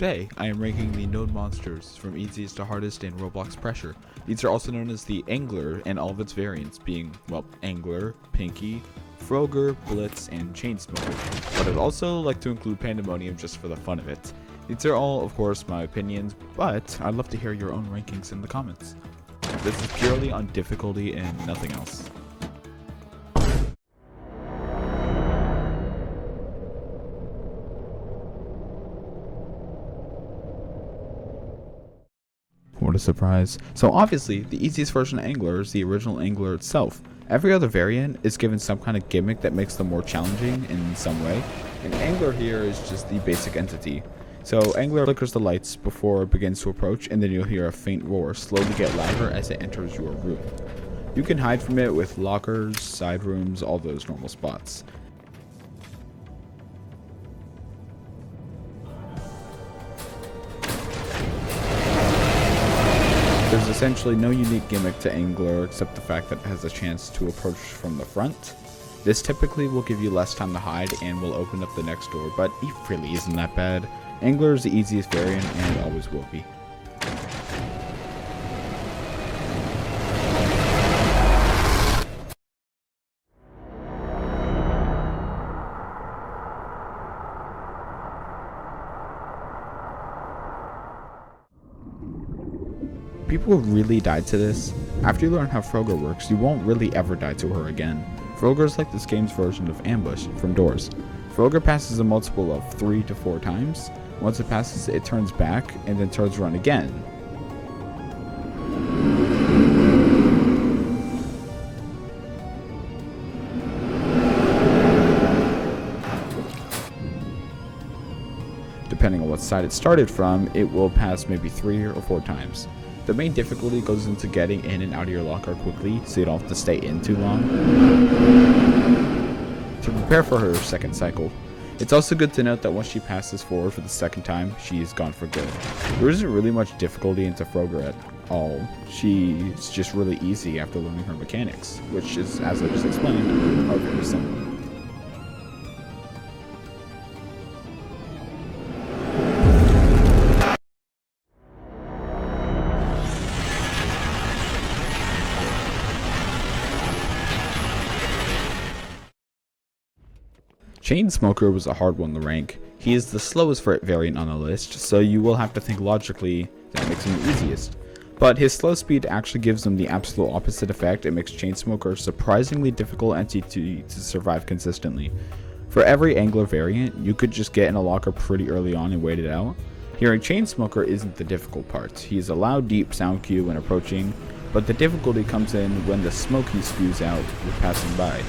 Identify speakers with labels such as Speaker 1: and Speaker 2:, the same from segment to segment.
Speaker 1: Today, I am ranking the node monsters from easiest to hardest in Roblox pressure. These are also known as the ANGLER and all of its variants being, well, ANGLER, Pinky, Frogger, Blitz, and Chainsmoker. But I'd also like to include Pandemonium just for the fun of it. These are all, of course, my opinions, but I'd love to hear your own rankings in the comments. This is purely on difficulty and nothing else. What a surprise. So obviously, the easiest version of ANGLER is the original ANGLER itself. Every other variant is given some kind of gimmick that makes them more challenging in some way, and ANGLER here is just the basic entity. So ANGLER flickers the lights before it begins to approach, and then you'll hear a faint roar slowly get louder as it enters your room. You can hide from it with lockers, side rooms, all those normal spots. There's essentially no unique gimmick to ANGLER except the fact that it has a chance to approach from the front. This typically will give you less time to hide and will open up the next door, but it really isn't that bad. ANGLER is the easiest variant and always will be. People really died to this. After you learn how Frogger works, you won't really ever die to her again. Frogger is like this game's version of ambush from doors. Frogger passes a multiple of 3 to 4 times. Once it passes, it turns back and then turns around again. Depending on what side it started from, it will pass maybe 3 or 4 times. The main difficulty goes into getting in and out of your locker quickly so you don't have to stay in too long to prepare for her second cycle. It's also good to note that once she passes forward for the second time, she's gone for good. There isn't really much difficulty into Frogger at all. She's just really easy after learning her mechanics, which is, as I just explained, are very simple. Chainsmoker was a hard one to rank. He is the slowest variant on the list, so you will have to think logically that makes him the easiest. But his slow speed actually gives him the absolute opposite effect. It makes Chainsmoker a surprisingly difficult entity to survive consistently. For every ANGLER variant, you could just get in a locker pretty early on and wait it out. Hearing Chainsmoker isn't the difficult part. He is a loud, deep sound cue when approaching, but the difficulty comes in when the smoke he spews out with passing by.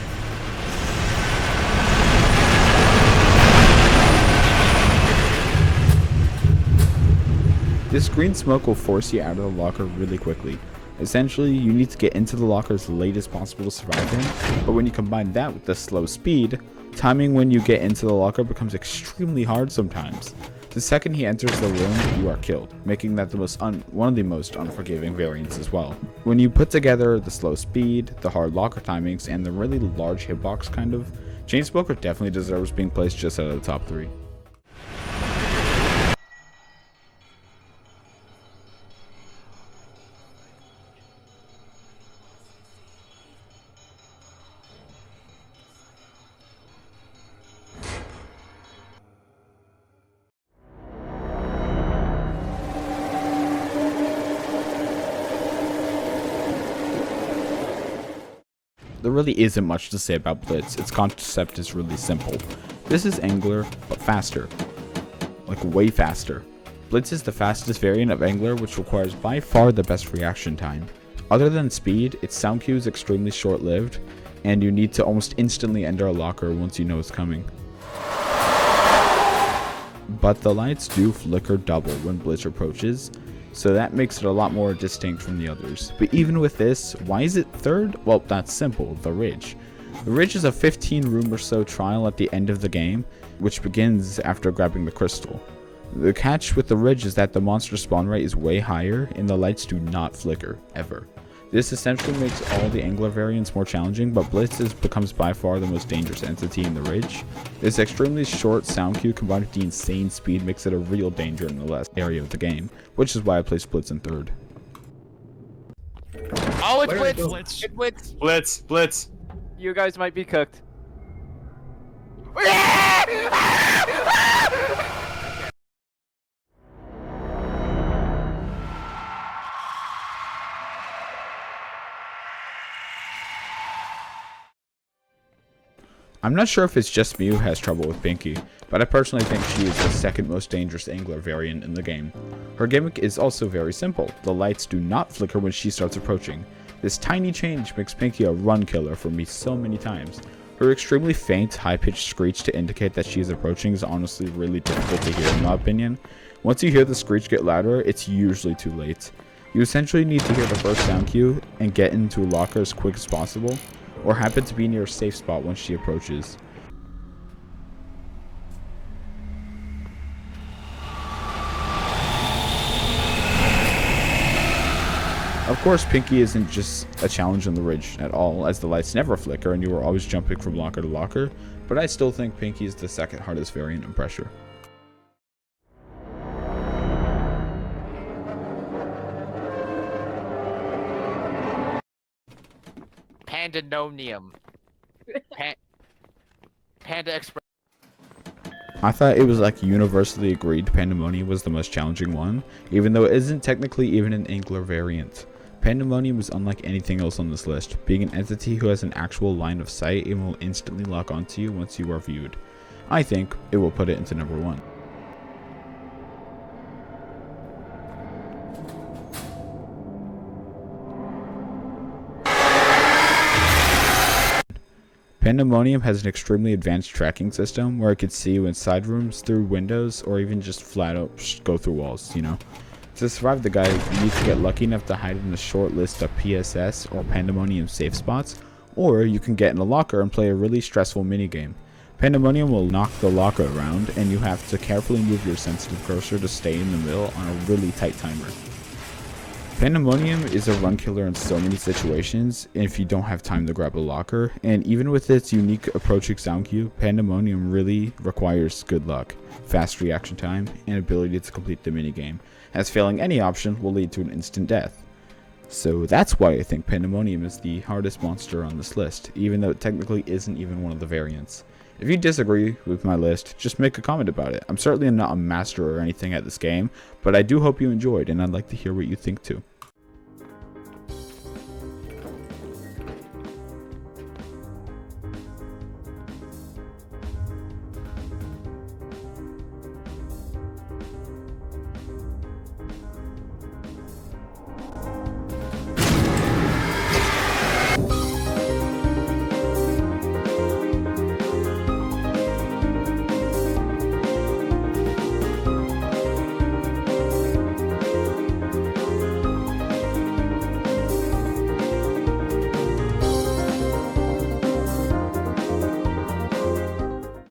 Speaker 1: This green smoke will force you out of the locker really quickly. Essentially, you need to get into the locker as late as possible to survive him, but when you combine that with the slow speed, timing when you get into the locker becomes extremely hard sometimes. The second he enters the room, you are killed, making that one of the most unforgiving variants as well. When you put together the slow speed, the hard locker timings, and the really large hitbox Chainsmoker definitely deserves being placed just out of the top 3. There really isn't much to say about Blitz. Its concept is really simple. This is ANGLER, but faster. Like way faster. Blitz is the fastest variant of ANGLER, which requires by far the best reaction time. Other than speed, its sound cue is extremely short-lived, and you need to almost instantly enter a locker once you know it's coming. But the lights do flicker double when Blitz approaches, so that makes it a lot more distinct from the others. But even with this, why is it third? Well, that's simple, the Ridge. The Ridge is a 15 room or so trial at the end of the game, which begins after grabbing the crystal. The catch with the Ridge is that the monster spawn rate is way higher and the lights do not flicker, ever. This essentially makes all the Angler variants more challenging, but Blitz becomes by far the most dangerous entity in the Ridge. This extremely short sound cue combined with the insane speed makes it a real danger in the last area of the game, which is why I placed Blitz in third.
Speaker 2: Oh, it's Blitz! It's Blitz!
Speaker 3: Blitz! Blitz!
Speaker 2: You guys might be cooked.
Speaker 1: I'm not sure if it's just me who has trouble with Pinky, but I personally think she is the second most dangerous Angler variant in the game. Her gimmick is also very simple. The lights do not flicker when she starts approaching. This tiny change makes Pinky a run killer for me so many times. Her extremely faint, high-pitched screech to indicate that she is approaching is honestly really difficult to hear in my opinion. Once you hear the screech get louder, it's usually too late. You essentially need to hear the first sound cue and get into a locker as quick as possible, or happen to be near a safe spot once she approaches. Of course, Pinky isn't just a challenge on the Ridge at all, as the lights never flicker and you are always jumping from locker to locker, but I still think Pinky is the second hardest variant in pressure.
Speaker 2: Pandemonium. Panda Express.
Speaker 1: I thought it was like universally agreed Pandemonium was the most challenging one, even though it isn't technically even an Angler variant. Pandemonium is unlike anything else on this list, being an entity who has an actual line of sight and will instantly lock onto you once you are viewed. I think it will put it into number 1. Pandemonium has an extremely advanced tracking system where it can see you inside rooms, through windows, or even just flat out go through walls, you know. To survive the guy, you need to get lucky enough to hide in a short list of PSS or Pandemonium safe spots, or you can get in a locker and play a really stressful minigame. Pandemonium will knock the locker around, and you have to carefully move your sensitive cursor to stay in the middle on a really tight timer. Pandemonium is a run killer in so many situations if you don't have time to grab a locker, and even with its unique approaching sound cue, Pandemonium really requires good luck, fast reaction time, and ability to complete the minigame, as failing any option will lead to an instant death. So that's why I think Pandemonium is the hardest monster on this list, even though it technically isn't even one of the variants. If you disagree with my list, just make a comment about it. I'm certainly not a master or anything at this game, but I do hope you enjoyed, and I'd like to hear what you think too.